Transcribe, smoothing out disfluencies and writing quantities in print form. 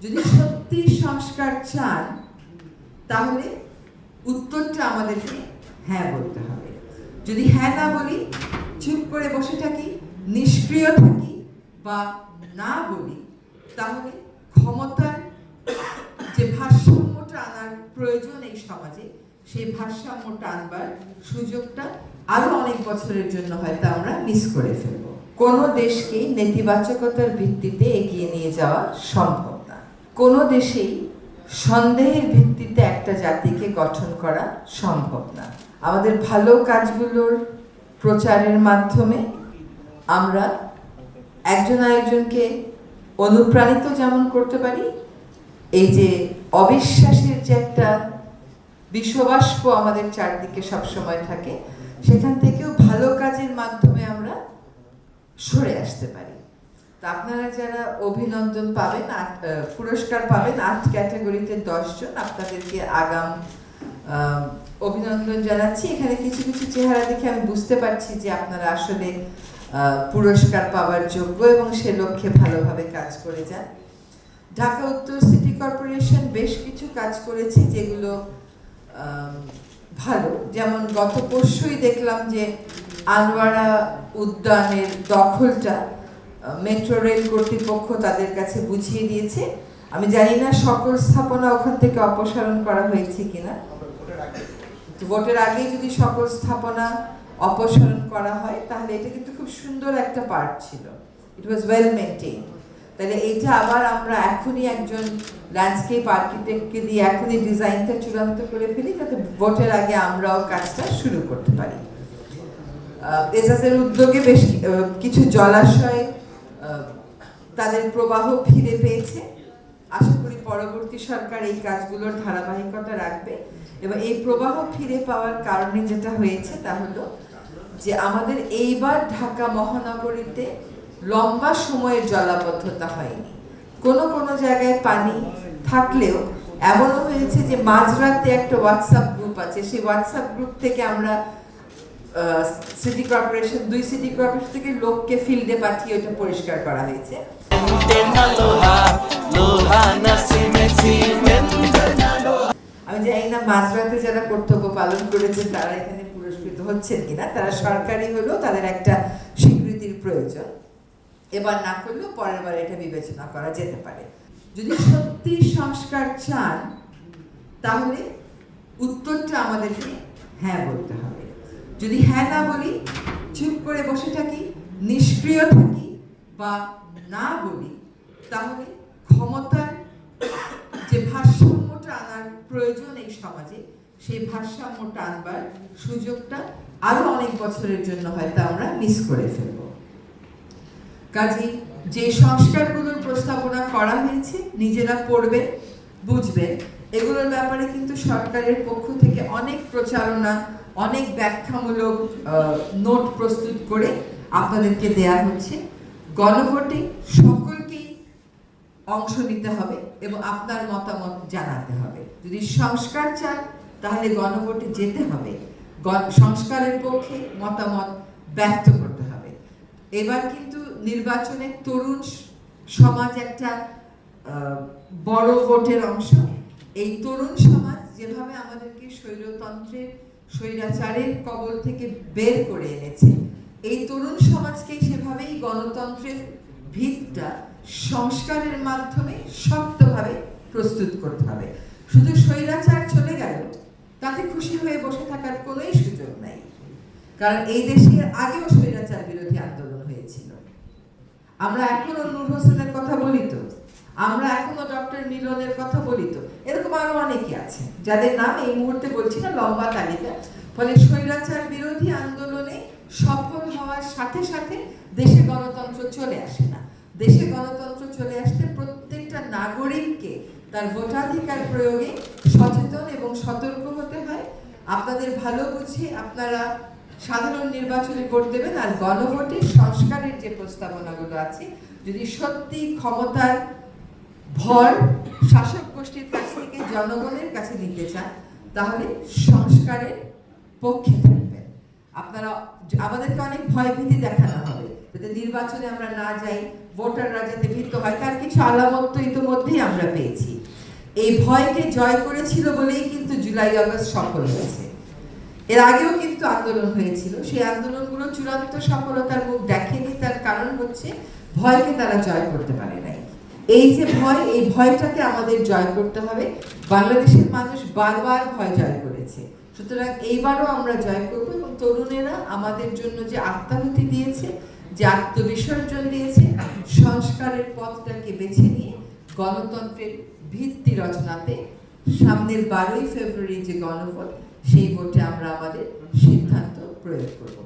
যদি সত্যি সংস্কার চান তাহলে উত্তরটা আমাদেরকে হ্যাঁ বলতে হবে। যদি হ্যাঁ না বলি, চুপ করে বসে থাকি, নিষ্ক্রিয় থাকি বা না বলি, তাহলে ক্ষমতার যে ভারসাম্যটা আনার প্রয়োজন এই সমাজে, সেই ভারসাম্যটা আনবার সুযোগটা আরো অনেক বছরের জন্য হয়তো আমরা মিস করে ফেলবো। কোনো দেশকে নেতিবাচকতার ভিত্তিতে এগিয়ে নিয়ে যাওয়া সম্ভব না। কোনো দেশেই সন্দেহের ভিত্তিতে একটা জাতিকে গঠন করা সম্ভব না। আমাদের ভালো কাজগুলোর প্রচারের মাধ্যমে আমরা একজন আরেকজনকে অনুপ্রাণিত যেমন করতে পারি, এই যে অবিশ্বাসের যে একটা বিশ্ববাষ্প আমাদের চারদিকে সবসময় থাকে, সেখান থেকেও ভালো কাজের মাধ্যমে আমরা সরে আসতে পারি। তো আপনারা যারা অভিনন্দন পাবেন, পুরস্কার পাবেন 8 ক্যাটাগরিতে 10 জন, আপনাদেরকে আগাম অভিনন্দন জানাচ্ছি। এখানে কিছু কিছু চেহারা দেখে আমি বুঝতে পারছি যে আপনারা আসলে পুরস্কার পাওয়ার যোগ্য এবং সে লক্ষ্যে ভালোভাবে কাজ করে যান। ঢাকা উত্তর সিটি কর্পোরেশন বেশ কিছু কাজ করেছে যেগুলো ভালো। যেমন গত পরশুই দেখলাম যে আনোয়ারা উদ্যানের দখলটা মেট্রো রেল কর্তৃপক্ষ তাদের কাছে বুঝিয়ে দিয়েছে। আমি জানি না সকল স্থাপনা ওখান থেকে অপসারণ করা হয়েছে কিনা। ভোটের আগে যদি সকল স্থাপনা অপসারণ করা হয় তাহলে এটা কিন্তু খুব সুন্দর একটা পার্ট ছিল, ইট ওয়াজ ওয়েল মেইনটেইন। তাহলে এইটা আবার আমরা এখনই একজন ল্যান্ডস্কেপ আর্কিটেক্টকে দিয়ে এখনই ডিজাইনটা চূড়ান্ত করে ফেলি, যাতে ভোটের আগে আমরাও কাজটা শুরু করতে পারি। এজাজের উদ্যোগে বেশ কিছু জলাশয় তাদের প্রবাহ ফিরে পেয়েছে। আশা করি পরবর্তী সরকার এই কাজগুলোর ধারাবাহিকতা রাখবে। এবং এই প্রবাহ ফিরে পাওয়ার কারণে যেটা হয়েছে তা হলো যে আমাদের এইবার ঢাকা মহানগরীতে লম্বা সময়ের জলাবদ্ধতা হয়নি। কোনো কোনো জায়গায় পানি থাকলেও এমনও হয়েছে যে মাঝরাতে একটা হোয়াটসঅ্যাপ গ্রুপ আছে, সেই হোয়াটসঅ্যাপ গ্রুপ থেকে আমরা সিটি কর্পোরেশন 2 সিটি কর্পোরেশন থেকে লোককে ফিল্ডে পাঠিয়ে ওটা পরিষ্কার করা হয়েছে। আমি জানি না মাঝরাতে যারা কর্তব্য পালন করেছে তারা এখানে পুরস্কৃত হচ্ছেন কিনা। তারা সরকারি হলেও তাদের একটা স্বীকৃতির প্রয়োজন। এবার না করলেও পরের বার এটা বিবেচনা করা যেতে পারে। যদি সত্যি সংস্কার চান তাহলে উত্তরটা আমাদেরকে হ্যাঁ বলতে হবে। যদি হ্যাঁ না বলি, চুপ করে বসে থাকি, নিষ্ক্রিয় থাকি বা না বলি, তাহলে ক্ষমতার যে ভারসাম্যটা আনার প্রয়োজন এই সমাজে, সেই ভারসাম্যটা আনবার সুযোগটা আরো অনেক বছরের জন্য হয়তো আমরা মিস করে ফেলব। কাজেই যে সংস্কারগুলোর প্রস্তাবনা করা হয়েছে নিজেরা পড়বেন, বুঝবেন। এগুলোর ব্যাপারে কিন্তু সরকারের পক্ষ থেকে অনেক প্রচারণা, অনেক ব্যাখ্যামূলক নোট প্রস্তুত করে আপনাদেরকে দেয়া হচ্ছে। গণভোটে সকলকেই অংশ নিতে হবে এবং আপনার মতামত জানাতে হবে। যদি সংস্কার চান তাহলে গণভোটে যেতে হবে, সংস্কারের পক্ষে মতামত ব্যক্ত করতে হবে। এবার কিন্তু নির্বাচনে তরুণ সমাজ একটা বড় ভোটের অংশ। এই তরুণ সমাজ যেভাবে আমাদেরকে স্বৈরতন্ত্রের, স্বৈরাচারের কবল থেকে বের করে এনেছে, এই তরুণ সমাজকে সেভাবেই গণতন্ত্রের ভিতটা সংস্কারের মাধ্যমে শক্তভাবে প্রস্তুত করতে হবে। শুধু স্বৈরাচার চলে গেল তাতে খুশি হয়ে বসে থাকার কোনোই সুযোগ নাই, কারণ এই দেশে আগেও স্বৈরাচার বিরোধী আন্দোলন হয়েছিল। আমরা এখনো নূর হোসেনের কথা বলি তো, আমরা এখনো ডক্টর মিলনের কথা বলি তো, এরকম আরো অনেকে আছে যাদের নাম এই মুহূর্তে বলছি না, লম্বা তালিকা। ফলে স্বৈরাচার বিরোধী আন্দোলনে সফল হওয়ার সাথে সাথে দেশে গণতন্ত্র চলে আসে না। দেশে গণতন্ত্র চলে আসতে প্রত্যেকটা নাগরিককে তার ভোটাধিকার প্রয়োগে সচেতন এবং সতর্ক হতে হয়। আপনাদের ভালো বুঝে আপনারা সাধারণ নির্বাচনে ভোট দেবেন, আর গণভোটে সংস্কারের যে প্রস্তাবনাগুলো আছে যদি সত্যি ক্ষমতার ভর শাসক গোষ্ঠীর কাছ থেকে জনগণের কাছে নিতে চান তাহলে সংস্কারের পক্ষে থাকবেন। আপনারা আমাদেরকে অনেক ভয়ভীতি দেখানো হবে যাতে নির্বাচনে আমরা না যাই, ভোটাররা যাতে ভীত হয়, তার কিছু আলামত তো ইতিমধ্যেই আমরা পেয়েছি। এই ভয়কে জয় করেছিল বলেই কিন্তু জুলাই আগস্ট সফল হয়েছে। এর আগেও কিন্তু আন্দোলন হয়েছিল, সেই আন্দোলনগুলো চূড়ান্ত সফলতার মুখ দেখেনি। তার কারণ হচ্ছে ভয়কে তারা জয় করতে পারে নাই। এই যে ভয়, এই ভয়টাকে আমাদের জয় করতে হবে। বাংলাদেশের মানুষ বারবার ভয় জয় করেছে, সুতরাং এইবারও আমরা জয় করব। এবং তরুণেরা আমাদের জন্য যে আত্মাহুতি দিয়েছে, যে আত্মবিসর্জন দিয়েছে, সংস্কারের পথটাকে বেছে নিয়ে গণতন্ত্রের ভিত্তি রচনাতে সামনের 12ই ফেব্রুয়ারি যে গণভোট, সেই ভোটে আমরা আমাদের সিদ্ধান্ত প্রয়োগ করব।